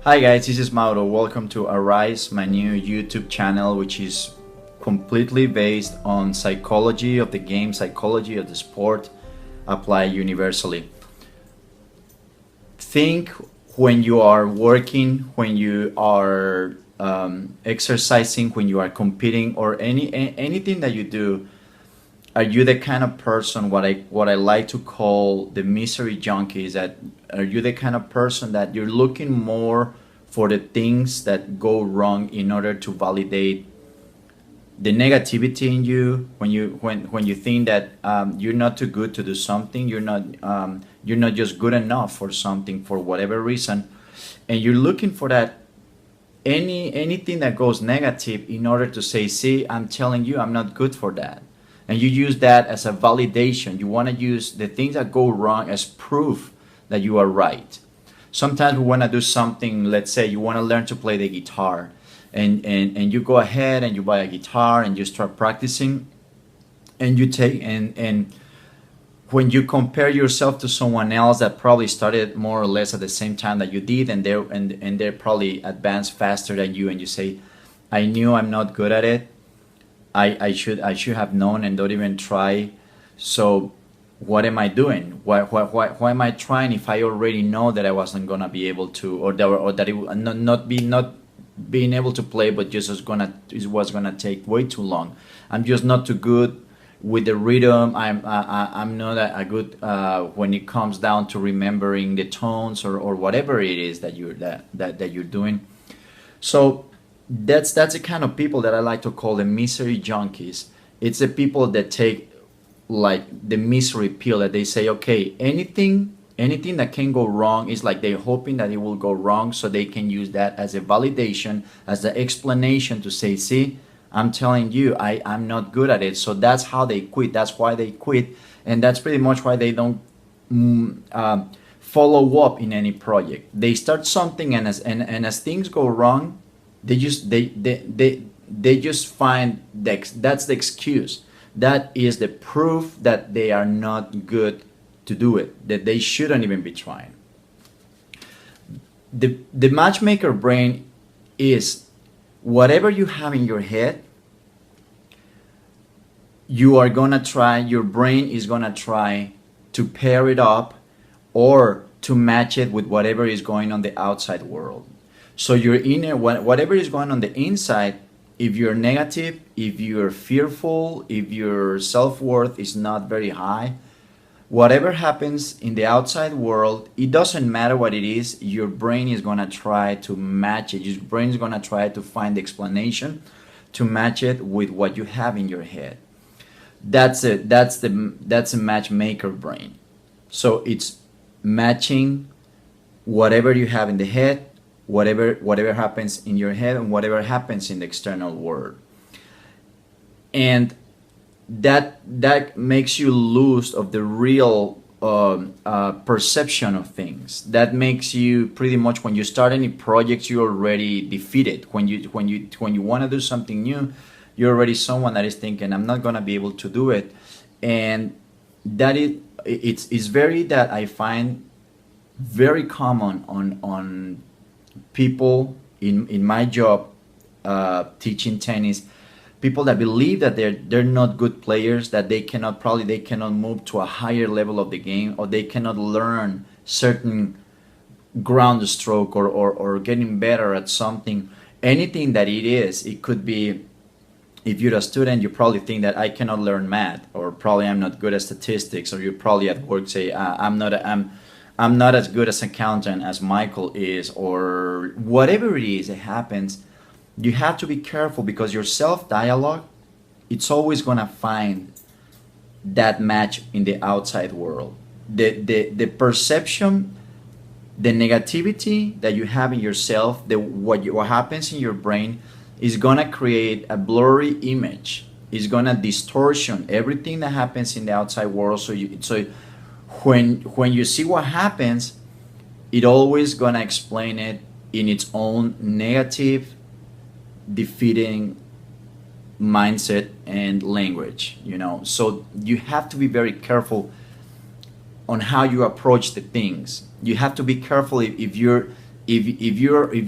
Hi guys, this is Mauro. Welcome to Arise, my new YouTube channel, which is completely based on psychology of the game, psychology of the sport, applied universally. Think when you are working, when you are exercising, when you are competing, or anything that you do. Are you the kind of person what I like to call the misery junkies? That are you the kind of person that you're looking more for the things that go wrong in order to validate the negativity in you when you think that you're not too good to do something, you're not just good enough for something for whatever reason, and you're looking for that anything that goes negative in order to say, see, I'm telling you I'm not good for that. And you use that as a validation. You want to use the things that go wrong as proof that you are right. Sometimes we want to do something, let's say you want to learn to play the guitar, and you go ahead and you buy a guitar and you start practicing, and you take and when you compare yourself to someone else that probably started more or less at the same time that you did, and they're probably advanced faster than you, and you say, I knew I'm not good at it. I should have known and don't even try. So what am I doing? Why am I trying if I already know that I wasn't gonna be able to, or that it not being able to play, but just was gonna take way too long. I'm just not too good with the rhythm. I'm not a good when it comes down to remembering the tones or whatever it is that you're doing. So that's the kind of people that I like to call the misery junkies. It's the people that take like the misery pill, that they say, okay, anything that can go wrong is like they're hoping that it will go wrong, so they can use that as a validation, as the explanation to say, see, I'm telling you I'm not good at it. So that's how they quit. That's why they quit, and that's pretty much why they don't follow up in any project. They start something, and as things go wrong, they just find that's the excuse. That is the proof that they are not good to do it, that they shouldn't even be trying. The matchmaker brain is whatever you have in your head, you are gonna try, your brain is gonna try to pair it up or to match it with whatever is going on the outside world. So your inner, whatever is going on the inside, if you're negative, if you're fearful, if your self-worth is not very high, whatever happens in the outside world, it doesn't matter what it is, your brain is going to try to match it. Your brain is going to try to find the explanation to match it with what you have in your head. That's it. That's a matchmaker brain. So it's matching whatever you have in the head, whatever happens in your head, and whatever happens in the external world. And that makes you lose of the real perception of things. That makes you pretty much, when you start any projects, you're already defeated. When you want to do something new, you're already someone that is thinking, I'm not gonna be able to do it. And it's very, that I find very common on people in my job, teaching tennis, people that believe that they're not good players, that they cannot move to a higher level of the game, or they cannot learn certain ground stroke, or getting better at something, anything that it is. It could be, if you're a student, you probably think that I cannot learn math, or probably I'm not good at statistics, or you probably at work say, I'm not as good as accountant as Michael is, or whatever it is that happens. You have to be careful, because your self-dialogue, it's always going to find that match in the outside world. The perception, the negativity that you have in yourself, what happens in your brain is going to create a blurry image. It's going to distortion everything that happens in the outside world. So when you see what happens, it always gonna explain it in its own negative, defeating mindset and language. So you have to be very careful on how you approach the things. You have to be careful if you're if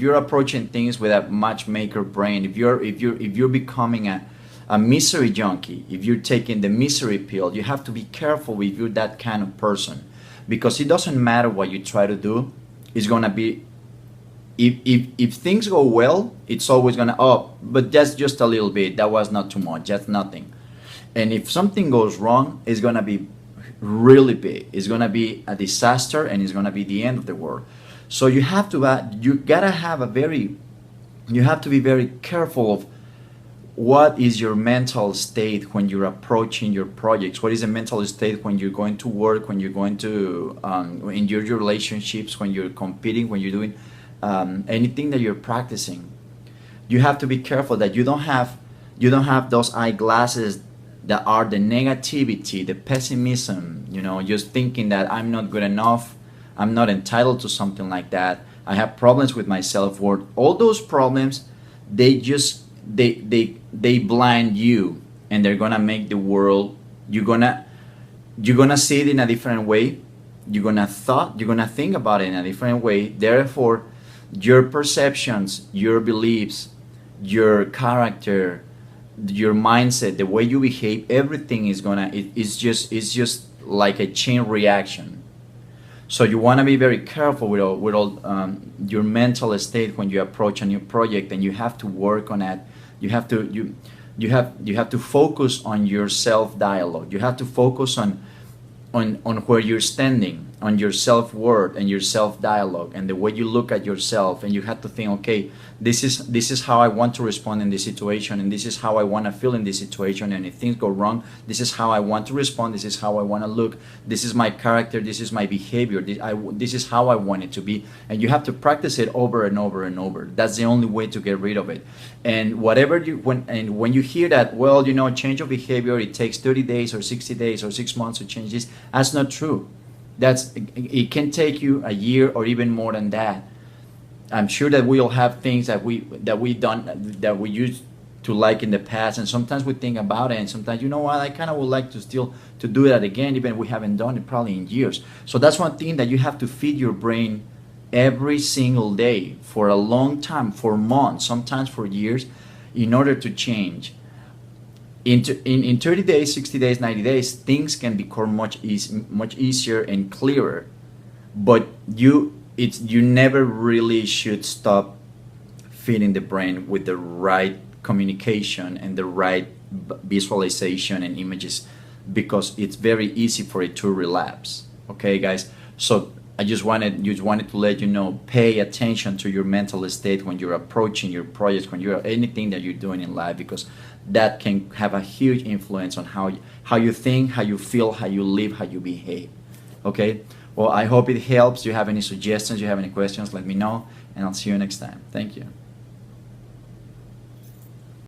you're approaching things with a matchmaker brain, if you're becoming a misery junkie, if you're taking the misery pill, you have to be careful if you're that kind of person, because it doesn't matter what you try to do. It's gonna be, if things go well, it's always gonna, oh, but that's just a little bit, that was not too much, that's nothing. And if something goes wrong, it's gonna be really big. It's gonna be a disaster, and it's gonna be the end of the world. So you have to you gotta have a very, you have to be very careful of what is your mental state when you're approaching your projects. What is the mental state when you're going to work, when you're going to in your relationships, when you're competing, when you're doing anything that you're practicing. You have to be careful that you don't have those eyeglasses that are the negativity, the pessimism, just thinking that I'm not good enough, I'm not entitled to something like that, I have problems with my self-worth. All those problems, they just they blind you, and they're gonna make the world, you're gonna see it in a different way. You're gonna think about it in a different way. Therefore, your perceptions, your beliefs, your character, your mindset, the way you behave, everything is it's just like a chain reaction. So you want to be very careful with all your mental state when you approach a new project, and you have to work on that. You have to focus on your self dialogue. You have to focus on where you're standing, on your self worth and your self dialogue, and the way you look at yourself. And you have to think, okay, this is how I want to respond in this situation, and this is how I want to feel in this situation. And if things go wrong, this is how I want to respond. This is how I want to look. This is my character. This is my behavior. This is how I want it to be. And you have to practice it over and over and over. That's the only way to get rid of it. And when you hear that, well, change of behavior, it takes 30 days or 60 days or 6 months to change this. That's not true. It can take you a year or even more than that. I'm sure that we'll have things that we used to like in the past, and sometimes we think about it, and sometimes, what, I kind of would like to do that again, even we haven't done it probably in years. So that's one thing that you have to feed your brain every single day for a long time, for months, sometimes for years, in order to change. In 30 days, 60 days, 90 days, things can become much easier and clearer. But you never really should stop feeding the brain with the right communication and the right visualization and images, because it's very easy for it to relapse. Okay, guys. So I just wanted to let you know, pay attention to your mental state when you're approaching your projects, when you're anything that you're doing in life, because that can have a huge influence on how you think, how you feel, how you live, how you behave. Okay? Well, I hope it helps. You have any suggestions, you have any questions, let me know, and I'll see you next time. Thank you.